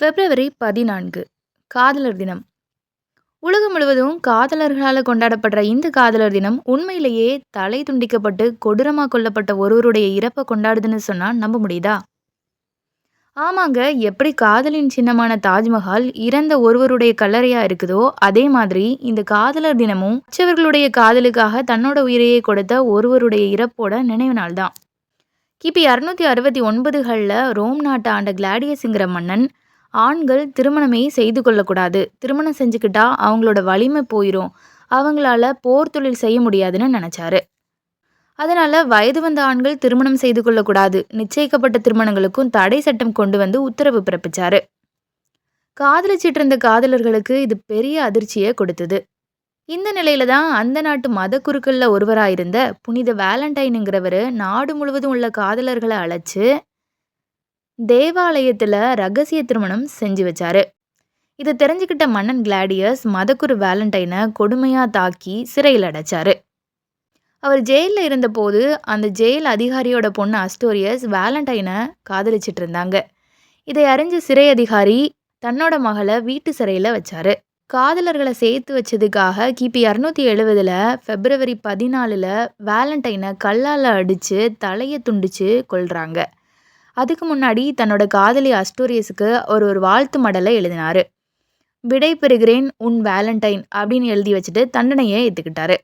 பிப்ரவரி 14 காதலர் தினம். உலகம் முழுவதும் காதலர்களால கொண்டாடப்படுற இந்த காதலர் தினம் உண்மையிலேயே தலை துண்டிக்கப்பட்டு கொடூரமா கொல்லப்பட்ட ஒருவருடைய இறப்பை கொண்டாடுதுன்னு சொன்னா நம்ப முடியுதா? ஆமாங்க. எப்படி காதலின் சின்னமான தாஜ்மஹால் இறந்த ஒருவருடைய கல்லறையா இருக்குதோ, அதே மாதிரி இந்த காதலர் தினமும் மற்றவர்களுடைய காதலுக்காக தன்னோட உயிரையே கொடுத்த ஒருவருடைய இறப்போட நினைவு நாள் தான். கிபி 669கள்ல ரோம் நாட்டை ஆண்ட கிளாடியஸ்ங்கிற மன்னன், ஆண்கள் திருமணமே செய்து கொள்ளக்கூடாது. திருமணம் செஞ்சுக்கிட்டா அவங்களோட வலிமை போயிரும். அவங்களால போர் தொழில் செய்ய முடியாதுன்னு நினைச்சாரு. அதனால வயது வந்த ஆண்கள் திருமணம் செய்து கொள்ளக்கூடாது. நிச்சயிக்கப்பட்ட திருமணங்களுக்கும் தடை சட்டம் கொண்டு வந்து உத்தரவு பிறப்பிச்சாரு. காதலிச்சிட்டு இருந்த காதலர்களுக்கு இது பெரிய அதிர்ச்சியை கொடுத்தது. இந்த நிலையில தான் அந்த நாட்டு மத குருக்கள்ல ஒருவராயிருந்த புனித வேலண்டைனுங்கிறவரு நாடு முழுவதும் உள்ள காதலர்களை அழைச்சு தேவாலயத்துல ரகசிய திருமணம் செஞ்சு வச்சாரு. இதை தெரிஞ்சுக்கிட்ட மன்னன் கிளாடியஸ் மதகுரு வேலண்டைனை கொடுமையா தாக்கி சிறையில் அடைச்சாரு. அவர் ஜெயிலில் இருந்தபோது அந்த ஜெயில் அதிகாரியோட பொண்ணு அஸ்டோரியஸ் வேலண்டைனை காதலிச்சிட்டு இருந்தாங்க. இதை அறிஞ்ச சிறை அதிகாரி தன்னோட மகளை வீட்டு சிறையில் வச்சாரு. காதலர்களை சேர்த்து வச்சதுக்காக கிபி 670 பிப்ரவரி 14 வேலண்டைனை கல்லால் அடித்து தலையை துண்டிச்சு கொல்றாங்க. அதுக்கு முன்னாடி தன்னோட காதலி அஸ்டோரியஸுக்கு ஒரு வாழ்த்து மடலை எழுதினாரு. விடை பெறுகிறேன் உன் வேலண்டைன் அப்படின்னு எழுதி வச்சுட்டு தண்டனையை ஏற்றுக்கிட்டாரு.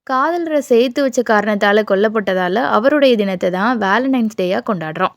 காதலரை சேர்த்து வச்ச காரணத்தால் கொல்லப்பட்டதால் அவருடைய தினத்தை தான் வேலண்டைன்ஸ் டேயாக கொண்டாடுறோம்.